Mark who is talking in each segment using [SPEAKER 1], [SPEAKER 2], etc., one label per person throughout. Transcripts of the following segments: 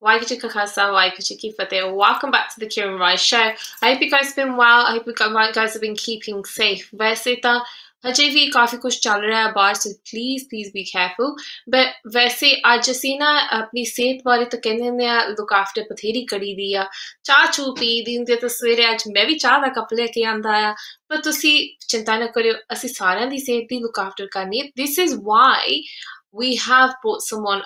[SPEAKER 1] Welcome back to the Kiran Rise Show. I hope you guys have been well. I hope you guys have been keeping safe. वैसे तो अजय भी काफी कुछ चल रहा है बाहर, so please be careful. But वैसे आज ਅਸੀਂ ना अपनी सेहत बारे तो कहने ने look after बथेरी करी दी आ चाह चू पी दी ਹੁੰਦੀ तो सवेरे आज मैं भी चाह ਦਾ ਕੱਪ ਲੈ ਕੇ ਆਂਦਾ ਆ पर ਤੁਸੀਂ चिंता ना करियो ਅਸੀਂ ਸਾਰਿਆਂ ਦੀ ਸਿਹਤ ਦੀ look after करनी है. This is why we have brought someone,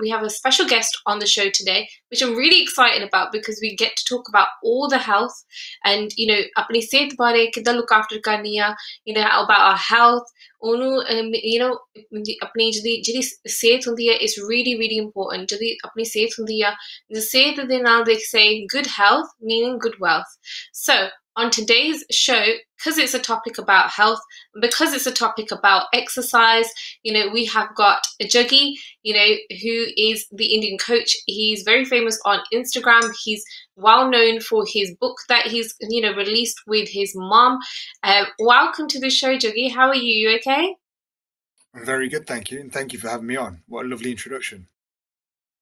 [SPEAKER 1] we have a special guest on the show today, which I'm really excited about because we get to talk about all the health and, you know, apni sehat bare kidda look after karni hai, you know, about our health. You know, apni jidi sehat hundi hai is really important. Jidi apni sehat hundi hai, the sehat de naal they say good health meaning good wealth. So on today's show, because it's a topic about health, because it's a topic about exercise, you know, we have got Juggy, you know, who is the Indian coach. He's very famous on Instagram. He's well known for his book that he's, you know, released with his mom. Welcome to the show, Juggy. How are you? You okay?
[SPEAKER 2] I'm very good, thank you. And thank you for having me on. What a lovely introduction.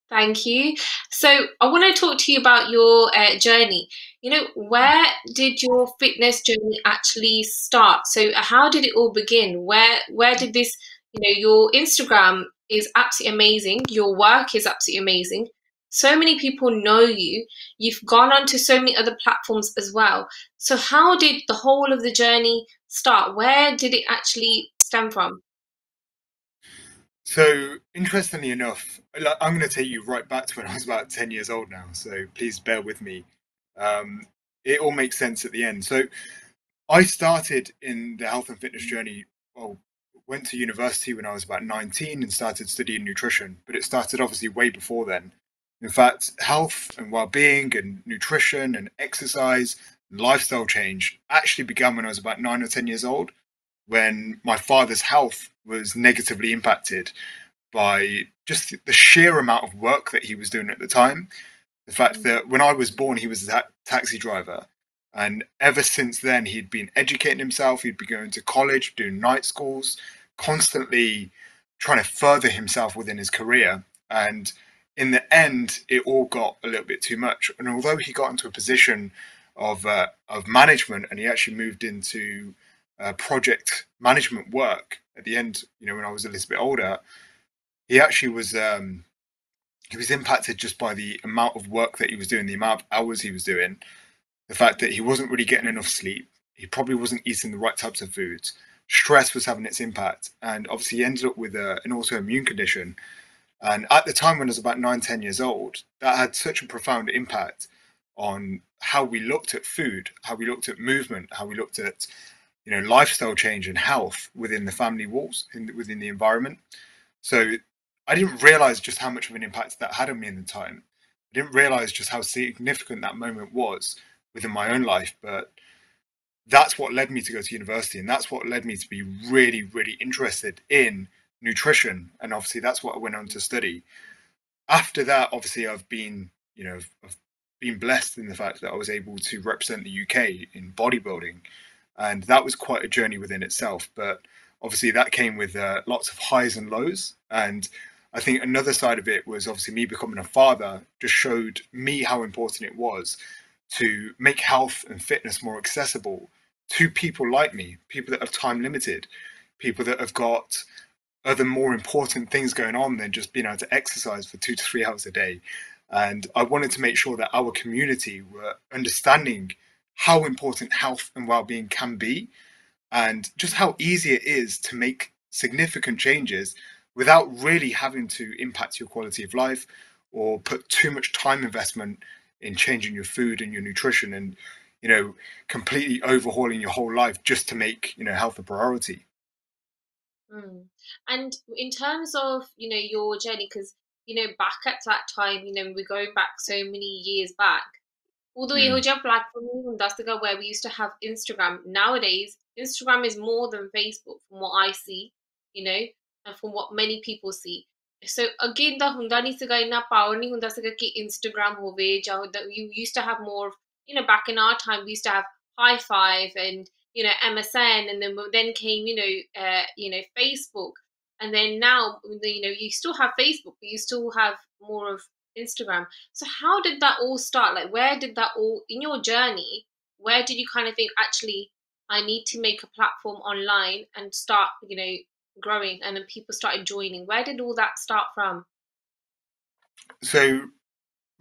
[SPEAKER 1] Thank you. So I want to talk to you about your journey. You know, where did your fitness journey actually start? So how did it all begin? Where did this, you know, your Instagram is absolutely amazing. Your work is absolutely amazing. So many people know you. You've gone on to so many other platforms as well. So how did the whole of the journey start? Where did it actually stem from?
[SPEAKER 2] So, interestingly enough, I'm going to take you right back to when I was about 10 years old now. So, please bear with me. It all makes sense at the end. So, I started in the health and fitness journey. Well, went to university when I was about 19 and started studying nutrition, but it started obviously way before then. In fact, health and well-being and nutrition and exercise and lifestyle change actually began when I was about 9 or 10 years old, when my father's health was negatively impacted by just the sheer amount of work that he was doing at the time. The fact that when I was born, he was a taxi driver. And ever since then, he'd been educating himself, he'd been going to college, doing night schools, constantly trying to further himself within his career. And in the end, it all got a little bit too much. And although he got into a position of management and he actually moved into project management work at the end, you know, when I was a little bit older, he actually was he was impacted just by the amount of work that he was doing, the amount of hours he was doing, the fact that he wasn't really getting enough sleep, he probably wasn't eating the right types of foods, stress was having its impact, and obviously he ended up with an autoimmune condition. And at the time when I was about 9, 10 years old, that had such a profound impact on how we looked at food, how we looked at movement, how we looked at, you know, lifestyle change and health within the family walls, within the environment. So I didn't realize just how much of an impact that had on me in the time. I didn't realize just how significant that moment was within my own life. But that's what led me to go to university, and that's what led me to be really interested in nutrition. And obviously, that's what I went on to study. After that, obviously, I've been, you know, I've been blessed in the fact that I was able to represent the UK in bodybuilding, and that was quite a journey within itself. But obviously that came with lots of highs and lows. And I think another side of it was obviously me becoming a father just showed me how important it was to make health and fitness more accessible to people like me, people that are time limited, people that have got other more important things going on than just being able to exercise for 2 to 3 hours a day. And I wanted to make sure that our community were understanding how important health and well-being can be, and just how easy it is to make significant changes without really having to impact your quality of life or put too much time investment in changing your food and your nutrition and, you know, completely overhauling your whole life just to make, you know, health a priority.
[SPEAKER 1] And in terms of, you know, your journey, because, you know, back at that time, you know, we're going back so many years back, although ਇਹੋ
[SPEAKER 2] Mm.
[SPEAKER 1] ਜਿਹਾ platform ਨਹੀਂ ਹੁੰਦਾ ਸੀਗਾ where we used to have Instagram. Nowadays, Instagram is more than Facebook from what I see, you know, and from what many people see. So again, ਦਾ ਹੁੰਦਾ ਨਹੀਂ ਸੀਗਾ ਇੰਨਾ power ਨਹੀਂ ਹੁੰਦਾ ਸੀਗਾ ਕਿ Instagram ਹੋਵੇ ਜਾਂ you used to have more, you know, back in our time we used to have High Five and, you know, MSN, and then came, you know, Facebook, and then now, you know, you still have Facebook, but you still have more of Instagram. So how did that all start? Like, where did that all, in your journey, where did you kind of think, actually, I need to make a platform online and start, growing, and then people started joining? Where did all that start from?
[SPEAKER 2] So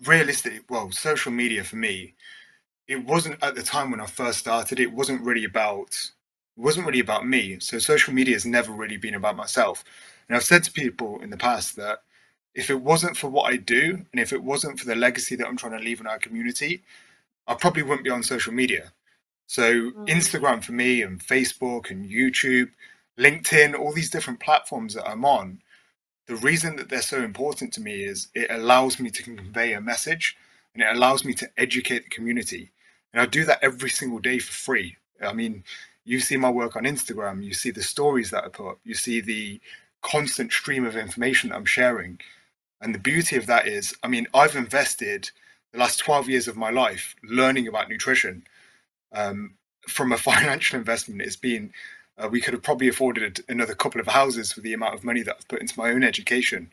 [SPEAKER 2] realistic, well, social media for me, it wasn't at the time when I first started, it wasn't really about me. So social media has never really been about myself. And I've said to people in the past that if it wasn't for what I do and if it wasn't for the legacy that I'm trying to leave in our community, I probably wouldn't be on social media. So
[SPEAKER 1] Mm,
[SPEAKER 2] Instagram for me and Facebook and YouTube, LinkedIn, all these different platforms that I'm on, the reason that they're so important to me is it allows me to convey a message and it allows me to educate the community. And I do that every single day for free. I mean, you see my work on Instagram, you see the stories that I put up, you see the constant stream of information that I'm sharing. And the beauty of that is, I mean, I've invested the last 12 years of my life learning about nutrition. Um, from a financial investment, it's been we could have probably afforded another couple of houses for the amount of money that I've put into my own education.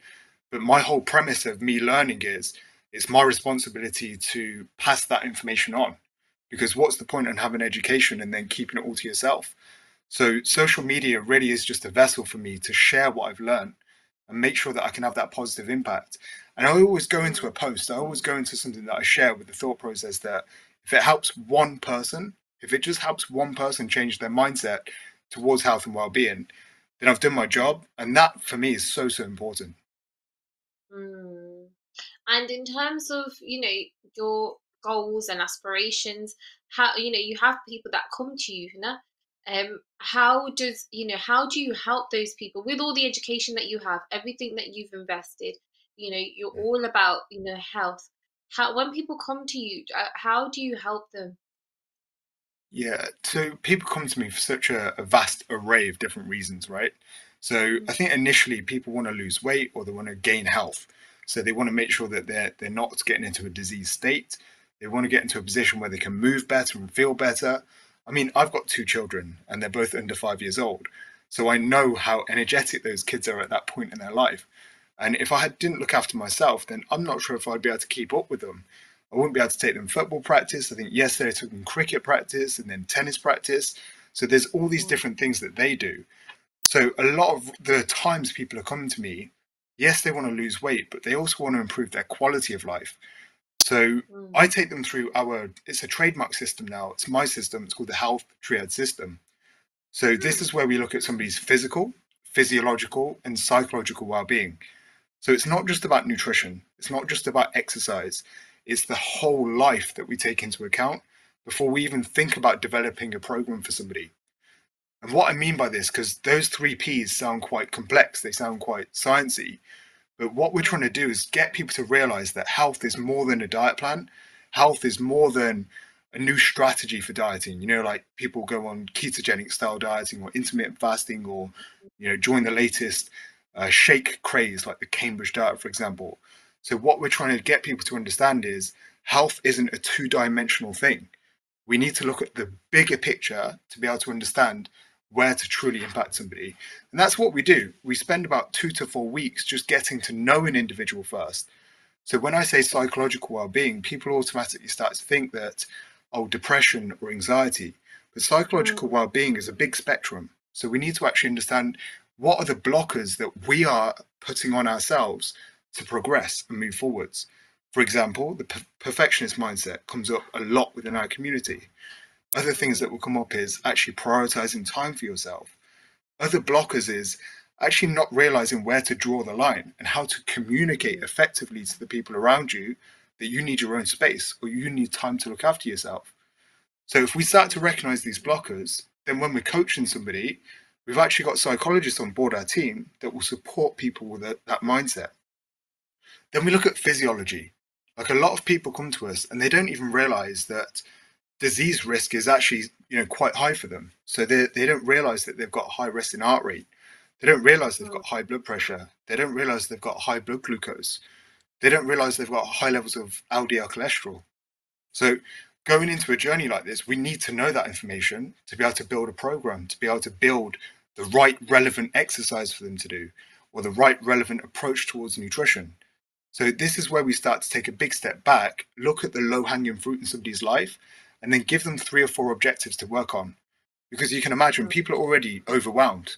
[SPEAKER 2] But my whole premise of me learning is it's my responsibility to pass that information on. Because what's the point in having education and then keeping it all to yourself? So social media really is just a vessel for me to share what I've learned and make sure that I can have that positive impact. And I always go into a
[SPEAKER 1] mm,
[SPEAKER 2] post, I always go into something that I share with the thought process that if it helps one person, if it just helps one person change their mindset towards health and well-being, then I've done my job. And that for me is so, so important.
[SPEAKER 1] mm. And in terms of, your goals and aspirations, how, you have people that come to you, how do you help those people with all the education that you have, everything that you've invested, you're all about, health. How, when people come to you, how do you help them?
[SPEAKER 2] Yeah, so people come to me for such a vast array of different reasons, right? So I think initially people want to lose weight or they want to gain health. So they want to make sure that they're not getting into a disease state. They want to get into a position where they can move better and feel better. I mean, I've got two children and they're both under 5 years old. So I know how energetic those kids are at that point in their life. And if didn't look after myself, then I'm not sure if I'd be able to keep up with them. I wouldn't be able to take them football practice. I think yesterday I took them cricket practice and then tennis practice. So there's all these
[SPEAKER 1] Mm,
[SPEAKER 2] different things that they do. So a lot of the times people are coming to me, yes, they want to lose weight, but they also want to improve their quality of life. So
[SPEAKER 1] mm,
[SPEAKER 2] I take them through it's a trademark system now. It's my system. It's called the Health Triad System. So this
[SPEAKER 1] mm,
[SPEAKER 2] is where we look at somebody's physical, physiological, and psychological well-being. So it's not just about nutrition, it's not just about exercise, it's the whole life that we take into account before we even think about developing a program for somebody. And what I mean by this, because those three P's sound quite complex, they sound quite sciencey, but what we're trying to
[SPEAKER 1] mm,
[SPEAKER 2] do is get people to realize that health is more than a diet plan. Health is more than a new strategy for dieting. You know, like people go on ketogenic style dieting or intermittent fasting or, join the latest shake craze like the Cambridge diet, for example. So, what we're trying to get people to understand is health isn't a two-dimensional thing. We need to look at the bigger picture to be able to understand where to truly impact somebody. And that's what we do. We spend about 2 to 4 weeks just getting to know an individual first. So when I say psychological well-being, people automatically start to think that, oh, depression or anxiety. But psychological
[SPEAKER 1] mm,
[SPEAKER 2] well-being is a big spectrum. So we need to actually understand what are the blockers that we are putting on ourselves to progress and move forwards. For example, the perfectionist mindset comes up a lot within our community. Other things that
[SPEAKER 1] mm,
[SPEAKER 2] will come up is actually prioritizing time for yourself. Other blockers is actually not realizing where to draw the line and how to communicate
[SPEAKER 1] mm,
[SPEAKER 2] effectively to the people around you that you need your own space or you need time to look after yourself. So if we start to recognize these blockers, then when we're coaching somebody, we've actually got psychologists on board our team that will support people with that mindset. Then we look at physiology. Like a lot of people come to us and they don't even realize that disease risk is actually quite high for them. So they don't realize that they've got high resting heart rate. They don't realize they've
[SPEAKER 1] mm,
[SPEAKER 2] got high blood pressure. They don't realize they've got high blood glucose. They don't realize they've got high levels of LDL cholesterol. So going into a journey like this, we need to know that information to be able to build a program, to be able to build the right relevant exercise for them to do, or the right relevant approach towards nutrition. So this is where we start to take a big step back, look at the low-hanging fruit in somebody's life, and then give them 3 or 4 objectives to work on. Because you can imagine people are already overwhelmed.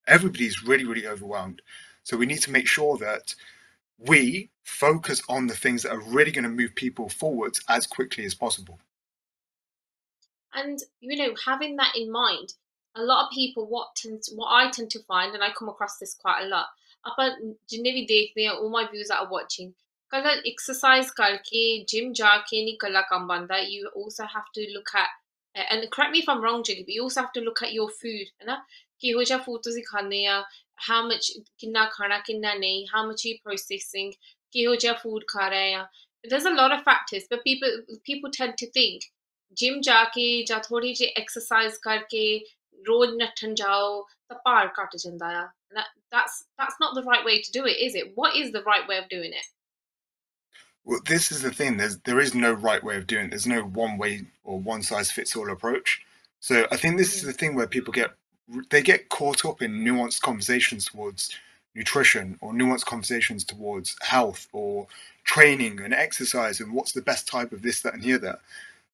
[SPEAKER 2] Everybody's really, really overwhelmed. So we need to make sure that we focus on the things that are really going to move people forwards as quickly as possible.
[SPEAKER 1] And having that in mind, a lot of people what I tend to find, and I come across this quite a lot, ਆਪਾਂ ਜਿੰਨੇ ਵੀ ਦੇਖਦੇ ਆ all my views that are watching, ਕੱਲਾ exercise ਕਰਕੇ gym ਜਾ ਕੇ ਨਹੀਂ ਕੱਲਾ ਕੰਮ ਬਣਦਾ. You also have to look at and correct me if I'm wrong, Jiggy, but you also have to look at your food, है ना, ਕਿਹੋ ਜਿਹਾ food ਤੁਸੀਂ ਖਾਂਦੇ ਆ, how much ਕਿੰਨਾ ਖਾਣਾ ਕਿੰਨਾ ਨਹੀਂ, how much are you processing, ਕਿਹੋ ਜਿਹਾ food ਖਾ ਰਹੇ ਆ. There's a lot of factors, but people tend to think gym जाके ਜਾਂ ਥੋੜੀ ਜਿਹੀ ਐਕਸਰਸਾਈਜ਼ ਕਰਕੇ ਰੋਜ਼ ਨੱਠਣ ਜਾਓ ਤਾਂ ਭਾਰ ਘਟ ਜਾਂਦਾ ਆ. That's not the right way to do it, is it? What is the right way of doing it?
[SPEAKER 2] Well, this is the thing. There is no right way of doing it. There's no one way or one size fits all approach. So I think this is the thing where people get caught up in nuanced conversations towards nutrition or nuanced conversations towards health or training and exercise and what's the best type of this, that, and the other.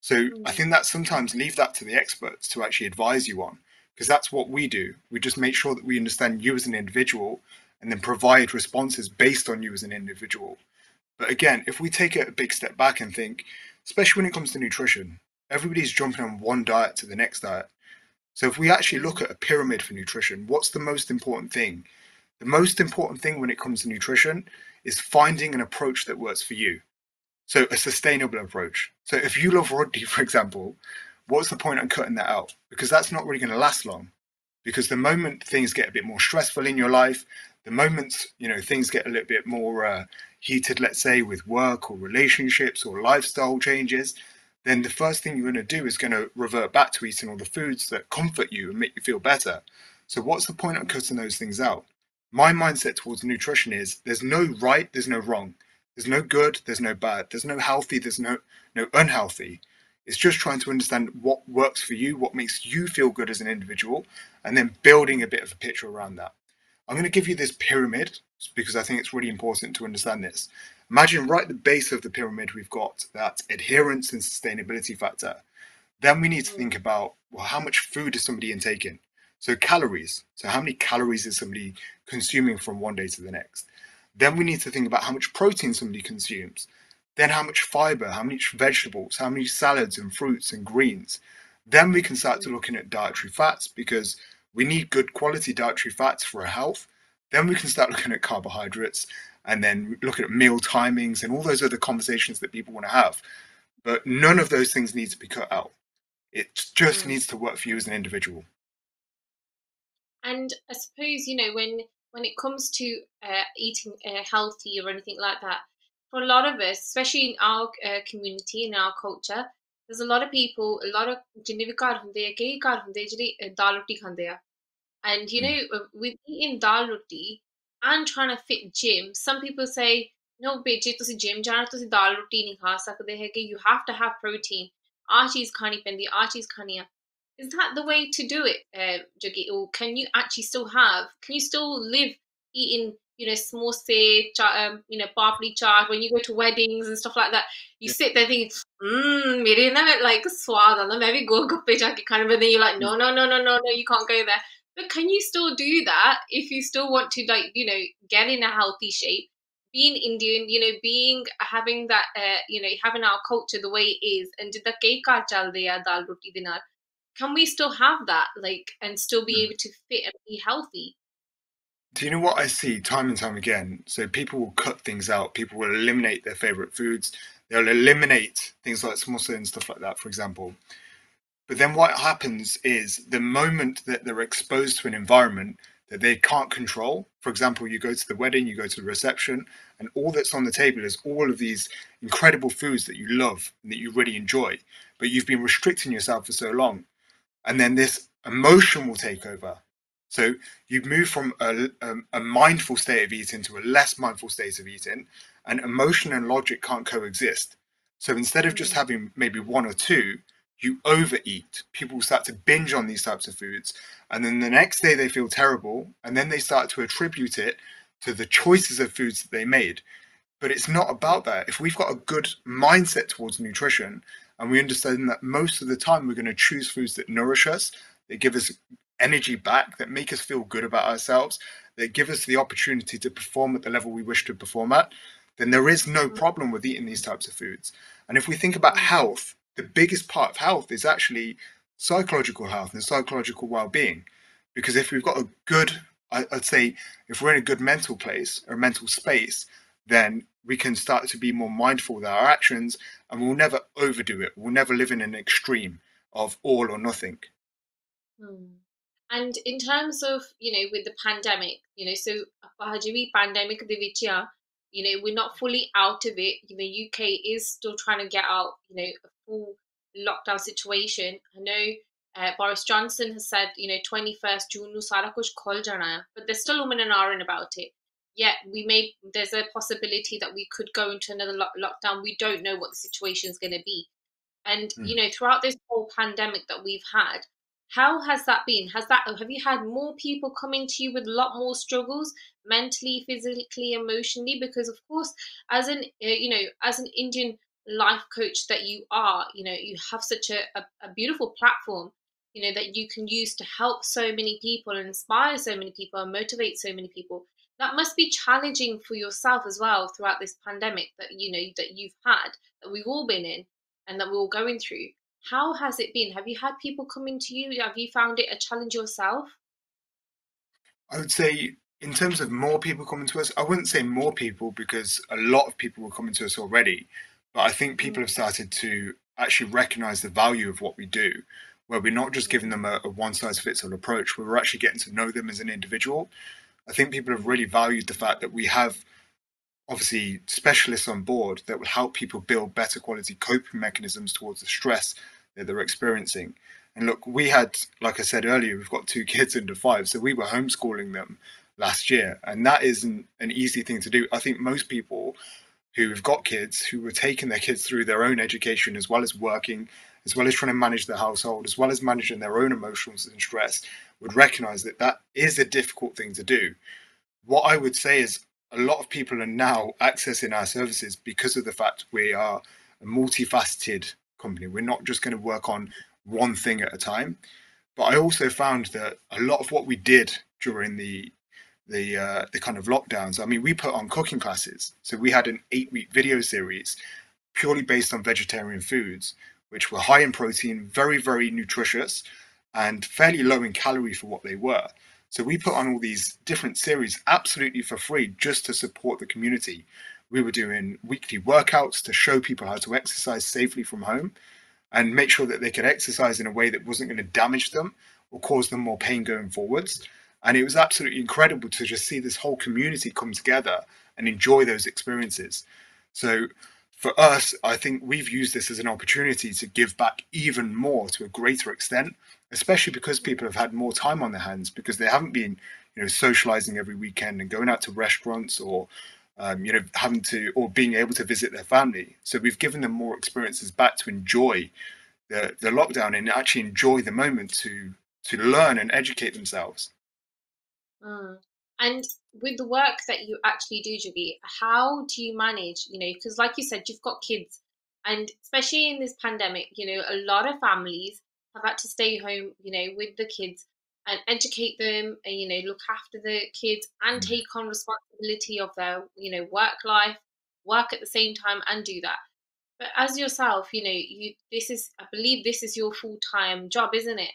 [SPEAKER 2] So I think that sometimes leave that to the experts to actually advise you on, because that's what we do. We just make sure that we understand you as an individual and then provide responses based on you as an individual. But again, if we take it a big step back and think, especially when it comes to nutrition, everybody's jumping on one diet to the next diet. So if we actually look at a pyramid for nutrition, what's the most important thing? The most important thing when it comes to nutrition is finding an approach that works for you. So a sustainable approach. So if you love rugby, for example, what's the point of cutting that out? Because that's not really going to last long. Because the moment things get a bit more stressful in your life, the moment things get a little bit more heated, let's say with work or relationships or lifestyle changes, then the first thing you're going to do is going to revert back to eating all the foods that comfort you and make you feel better. So what's the point of cutting those things out? My mindset towards nutrition is there's no right, there's no wrong. There's no good, there's no bad, there's no healthy, there's no unhealthy. It's just trying to understand what works for you, what makes you feel good as an individual, and then building a bit of a picture around that. I'm going to give you this pyramid because I think it's really important to understand this. Imagine right at the base of the pyramid, we've got that adherence and sustainability factor. Then we need to think about, well, how much food is somebody intaking? So calories. So how many calories is somebody consuming from one day to the next? Then we need to think about how much protein somebody consumes. Then how much fiber, how many vegetables, how many salads and fruits and greens. Then we can start to looking at dietary fats because we need good quality dietary fats for our health. Then we can start looking at carbohydrates and then look at meal timings and all those other conversations that people want to have. But none of those things need to be cut out. It just needs to work for you as an individual.
[SPEAKER 1] And I suppose, when it comes to eating healthy or anything like that, for a lot of us, especially in our community, in our culture, there's a lot of people, a lot of जिन्ने भी घर ਹੁੰਦੇ ਆ, कई घर ਹੁੰਦੇ ਜਿਹੜੇ ਦਾਲ ਰੋਟੀ ਖਾਂਦੇ ਆ. And with eating dal roti and trying to fit gym, some people say, no, babe, ਜੇ ਤੁਸੀਂ gym ਜਾਣਾ ਤੁਸੀਂ ਦਾਲ ਰੋਟੀ ਨਹੀਂ ਖਾ ਸਕਦੇ ਹੈਗੇ. You have to have protein. ਆਹ ਚੀਜ਼ ਖਾਣੀ ਪੈਂਦੀ, ਆਹ ਚੀਜ਼ ਖਾਣੀ ਆ. Is that the way to do it, Juggy? Or can you actually can you still live eating, samosa, papri chaat when you go to weddings and stuff like that? You sit there thinking, mere na like swad aanda, main bhi golgappe jaake khane, but then you're like, no, no, no, no, no, no, you can't go there. But can you still do that if you still want to, get in a healthy shape? Being Indian, having that, having our culture the way it is, and jidda kai kar chalde a dal roti de naal, can we still have that, and still be able to fit and be healthy?
[SPEAKER 2] Do you know what I see time and time again? So people will cut things out. People will eliminate their favorite foods. They'll eliminate things like samosa and stuff like that, for example. But then what happens is the moment that they're exposed to an environment that they can't control, for example, you go to the wedding, you go to the reception, and all that's on the table is all of these incredible foods that you love and that you really enjoy, but you've been restricting yourself for so long. And then this emotion will take over. So you move from a mindful state of eating to a less mindful state of eating, and emotion and logic can't coexist. So instead of just having maybe one or two, you overeat. People start to binge on these types of foods, and then the next day they feel terrible, and then they start to attribute it to the choices of foods that they made. But it's not about that. If we've got a good mindset towards nutrition and we understand that most of the time we're going to choose foods that nourish us, that give us energy back, that make us feel good about ourselves, that give us the opportunity to perform at the level we wish to perform at, then there is no problem with eating these types of foods. And if we think about health, the biggest part of health is actually psychological health and psychological well-being. Because if we've got a good, I'd say, if we're in a good mental place or mental space, then we can start to be more mindful with our actions, and we'll never overdo it. We'll never live in an extreme of all or nothing.
[SPEAKER 1] Hmm. And in terms of, with the pandemic, so ਹਜੇ ਵੀ pandemic ਦੇ ਵਿੱਚ ਆ, we're not fully out of it. UK is still trying to get out, a full lockdown situation. I know Boris Johnson has said, 21st June ਨੂੰ ਸਾਰਾ ਕੁਝ ਖੁੱਲ ਜਾਣਾ ਹੈ, but there's still women and ahhing about it. Yet there's a possibility that we could go into another lockdown. We don't know what the situation is going to be. And
[SPEAKER 2] Mm.
[SPEAKER 1] throughout this whole pandemic that we've had, how has that been? Have you had more people coming to you with a lot more struggles mentally, physically, emotionally? Because of course, as as an Indian life coach that you are, you have such a beautiful platform, that you can use to help so many people and inspire so many people and motivate so many people. That must be challenging for yourself as well throughout this pandemic that that you've had, that we've all been in and that we're all going through. How has it been? Have you had people coming to you? Have you found it a challenge yourself?
[SPEAKER 2] I would say, in terms of more people coming to us, I wouldn't say more people because a lot of people were coming to us already. But I think people have started to actually recognize the value of what we do, where we're not just giving them a one size fits all approach, where we're actually getting to know them as an individual. I think people have really valued the fact that we have obviously specialists on board that will help people build better quality coping mechanisms towards the stress that they're experiencing. And look, we had, like I said earlier, we've got two kids under five, so we were homeschooling them last year, and that isn't an easy thing to do. I think most people who've got kids who were taking their kids through their own education as well as working, as well as trying to manage the household, as well as managing their own emotions and stress, would recognize that that is a difficult thing to do. What I would say is a lot of people are now accessing our services because of the fact we are a multifaceted company. We're not just going to work on one thing at a time. But I also found that a lot of what we did during the kind of lockdowns, I mean, we put on cooking classes. So we had an 8-week video series purely based on vegetarian foods, which were high in protein, very, very nutritious, and fairly low in calorie for what they were. So we put on all these different series absolutely for free just to support the community. We were doing weekly workouts to show people how to exercise safely from home and make sure that they could exercise in a way that wasn't going to damage them or cause them more pain going forwards. And it was absolutely incredible to just see this whole community come together and enjoy those experiences. So for us, I think we've used this as an opportunity to give back even more to a greater extent, especially because people have had more time on their hands because they haven't been, socializing every weekend and going out to restaurants or, having to or being able to visit their family. So we've given them more experiences back to enjoy the lockdown and actually enjoy the moment to learn and educate themselves.
[SPEAKER 1] Mm. And with the work that you actually do, Javi, how do you manage? Because like you said, you've got kids, and especially in this pandemic, a lot of families have had to stay home, with the kids and educate them, and look after the kids and
[SPEAKER 2] Mm.
[SPEAKER 1] take on responsibility of their, work life, work at the same time, and do that. But as yourself, I believe this is your full time job, isn't it?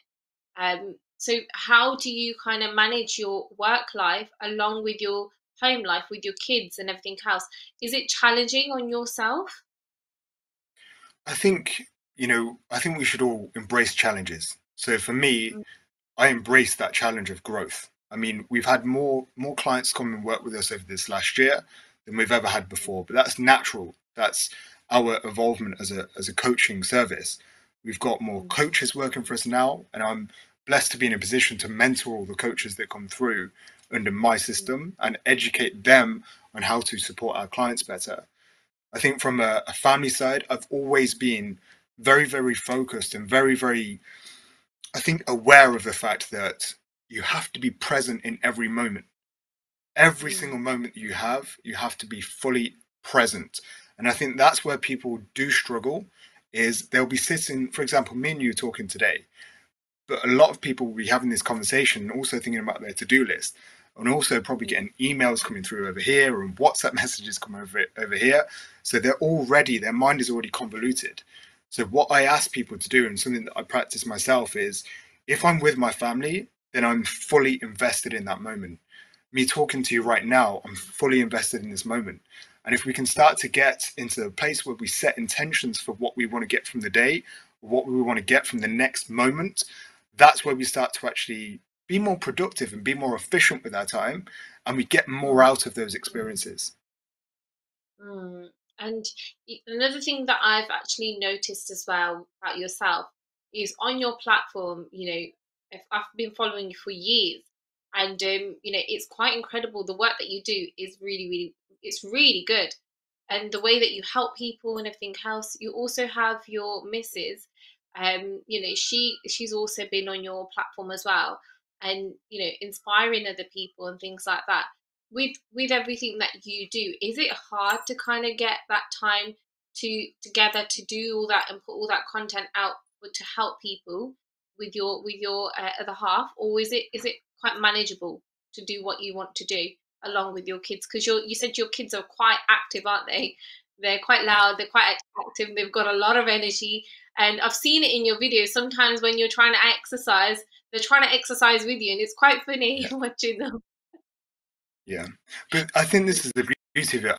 [SPEAKER 1] So how do you kind of manage your work life along with your home life with your kids and everything else? Is it challenging on yourself?
[SPEAKER 2] I think, I think we should all embrace challenges. So for me, I embrace that challenge of growth. I mean, we've had more clients come and work with us over this last year than we've ever had before, but that's natural. That's our evolvement as a coaching service. We've got more coaches working for us now, and I'm blessed to be in a position to mentor all the coaches that come through under my system and educate them on how to support our clients better. I think from a family side, I've always been very, very focused and very, very, I think, aware of the fact that you have to be present in every moment. Every
[SPEAKER 1] Mm,
[SPEAKER 2] single moment you have to be fully present. And I think that's where people do struggle, is they'll be sitting, for example, me and you talking today, but a lot of people will be having this conversation and also thinking about their to-do list, and also probably getting emails coming through over here and WhatsApp messages coming over here. So their mind is already convoluted. So what I ask people to do, and something that I practice myself, is if I'm with my family, then I'm fully invested in that moment. Me talking to you right now, I'm fully invested in this moment. And if we can start to get into a place where we set intentions for what we want to get from the day, what we want to get from the next moment, that's where we start to actually be more productive and be more efficient with our time, and we get more out of those experiences.
[SPEAKER 1] Mm. And another thing that I've actually noticed as well about yourself is on your platform, if I've been following you for years, and it's quite incredible. The work that you do is really, really, it's really good. And the way that you help people and everything else. You also have your missus, she's also been on your platform as well, and inspiring other people and things like that. With everything that you do, is it hard to kind of get that time together to do all that and put all that content out to help people with your other half, or is it quite manageable to do what you want to do along with your kids? Because you said your kids are quite active, aren't they? They're quite loud, they're quite active, they've got a lot of energy, and I've seen it in your videos. Sometimes when you're trying to exercise, they're trying to exercise with you, and it's quite funny watching them.
[SPEAKER 2] Yeah, but I think this is the beauty of it.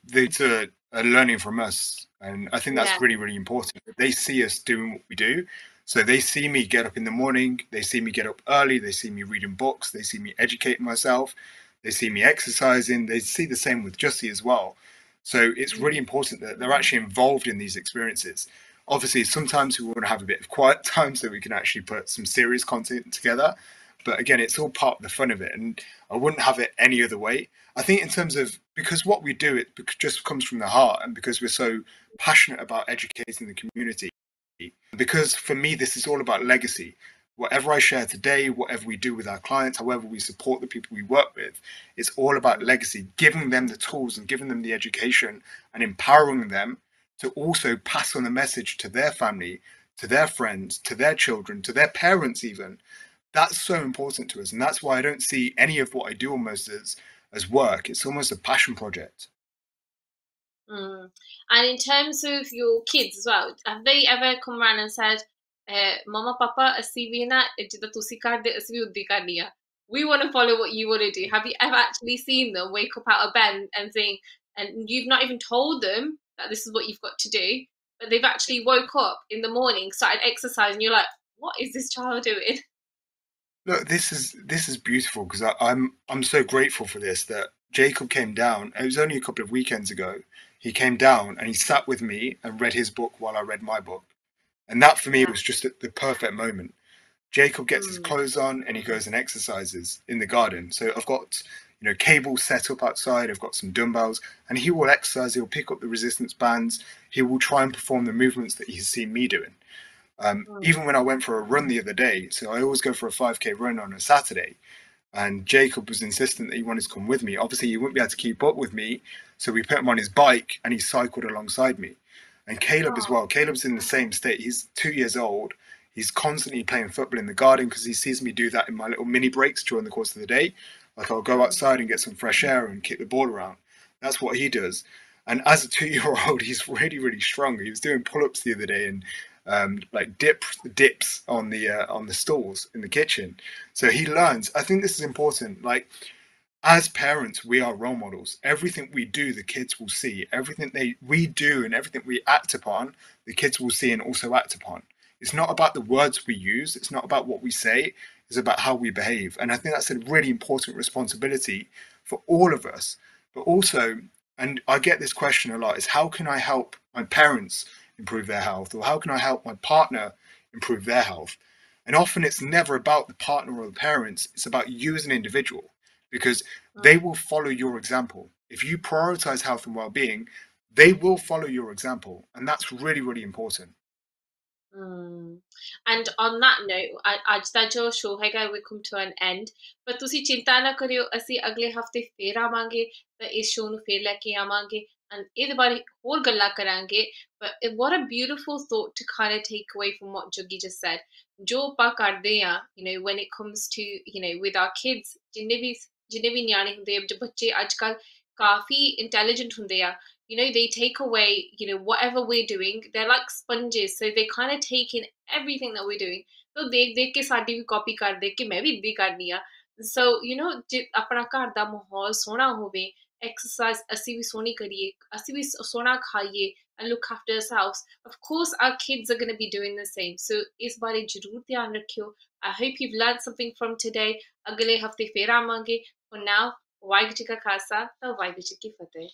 [SPEAKER 2] They're learning from us, and I think
[SPEAKER 1] Yeah.
[SPEAKER 2] that's really, really important. They see us doing what we do, so they see me get up in the morning. They see me get up early. They see me reading books. They see me educating myself. They see me exercising. They see the same with Jussie as well. So it's really important that they're actually involved in these experiences. Obviously, sometimes we want to have a bit of quiet time so we can actually put some serious content together. But again, it's all part of the fun of it, and I wouldn't have it any other way. I think in terms of, because what we do, it just comes from the heart, and because we're so passionate about educating the community. Because for me, this is all about legacy. Whatever I share today, whatever we do with our clients, however we support the people we work with, it's all about legacy, giving them the tools and giving them the education and empowering them to also pass on the message to their family, to their friends, to their children, to their parents even. That's so important to us, and that's why I don't see any of what I do almost as work. It's almost a passion project.
[SPEAKER 1] Mm. And in terms of your kids as well, have they ever come around and said, Mama, Papa, ਅਸੀਂ ਵੀ ਨਾ ਜਿੱਦਾਂ ਤੁਸੀਂ ਕਰਦੇ ਅਸੀਂ ਵੀ ਉਦਾਂ ਹੀ ਕਰਨੀ ਆ. We want to follow what you want to do. Have you ever actually seen them wake up out of bed and saying, and you've not even told them that this is what you've got to do, but they've actually woke up in the morning, started exercising, you're like, what is this child doing?
[SPEAKER 2] Look, this is beautiful, because I'm so grateful for this, that Jacob came down. It was only a couple of weekends ago. He came down and he sat with me and read his book while I read my book, and that for me
[SPEAKER 1] Yeah.
[SPEAKER 2] was just the perfect moment. Jacob gets his
[SPEAKER 1] Mm.
[SPEAKER 2] clothes on and he goes and exercises in the garden. So I've got, cables set up outside. I've got some dumbbells, and he will exercise. He'll pick up the resistance bands. He will try and perform the movements that he's seen me doing.
[SPEAKER 1] Mm.
[SPEAKER 2] Even when I went for a run the other day, so I always go for a 5K run on a Saturday, and Jacob was insistent that he wanted to come with me. Obviously, he wouldn't be able to keep up with me, so we put him on his bike and he cycled alongside me. And Caleb as
[SPEAKER 1] Oh.
[SPEAKER 2] well. Caleb's in the same state. He's 2 years old. He's constantly playing football in the garden because he sees me do that in my little mini breaks during the course of the day. Like, I'll go
[SPEAKER 1] Mm.
[SPEAKER 2] outside and get some fresh air and kick the ball around. That's what he does. And as a 2 year old, he's really, really strong. He was doing pull ups the other day, and like dips on the stools in the kitchen. So he learns. I think this is important. Like, as parents, we are role models. Everything we do, the kids will see. Everything we do and everything we act upon, the kids will see and also act upon. It's not about the words we use. It's not about what we say. It's about how we behave. And I think that's a really important responsibility for all of us. But also, and I get this question a lot, is how can I help my parents improve their health? Or how can I help my partner improve their health? And often it's never about the partner or the parents. It's about you as an individual, because they will follow your example. If you prioritize health and well-being, they will follow your example, and that's really, really important.
[SPEAKER 1] Mm. And on that note, ਅੱਜ ਦਾ ਜੋ show ਹੈਗਾ we come to an end, ਪਰ ਤੁਸੀਂ ਚਿੰਤਾ ਨਾ ਕਰਿਓ, ਅਸੀਂ ਅਗਲੇ ਹਫਤੇ ਫੇਰ ਆਵਾਂਗੇ, ਤਾਂ ਇਸ ਸ਼ੋ ਨੂੰ ਫੇਰ ਲੈ ਕੇ ਆਵਾਂਗੇ। and ਇਹਦੇ ਬਾਰੇ ਹੋਰ ਗੱਲਾਂ ਕਰਾਂਗੇ but what a beautiful thought to kind of take away from what Juggy just said ਜੋ ਆਪਾਂ ਕਰਦੇ ਆ when it comes to with our kids ਜਿੰਨੇ ਵੀ ਨਿਆਣੇ ਹੁੰਦੇ ਆ ਬੱਚੇ ਅੱਜ ਕੱਲ ਕਾਫੀ intelligent ਹੁੰਦੇ ਆ they take away whatever we're doing they're like sponges so they kind of take in everything that we're doing so ਦੇਖ ਦੇਖ ਕੇ ਸਾਡੀ ਵੀ ਕਾਪੀ ਕਰਦੇ ਕਿ ਮੈਂ ਵੀ ਇੱਦਾਂ ਕਰਨੀ ਆ so ਜੇ ਆਪਣਾ ਘਰ ਦਾ ਮਾਹੌਲ ਸੋਹਣਾ ਹੋਵੇ exercise ਅਸੀਂ ਵੀ ਸੋਹਣੀ ਕਰੀਏ ਅਸੀਂ ਵੀ ਸੋਹਣਾ ਖਾਈਏ and look after ourselves of course our kids are going to be doing the same so ਇਸ ਬਾਰੇ ਜ਼ਰੂਰ ਧਿਆਨ ਰੱਖਿਓ I hope you've learned something from today ਅਗਲੇ ਹਫਤੇ ਫੇਰ ਆਵਾਂਗੇ for now ਵਾਹਿਗੁਰੂ ਜੀ ਕਾ ਖਾਲਸਾ ਤੇ ਵਾਹਿਗੁਰੂ ਜੀ ਕੀ ਫਤਿਹ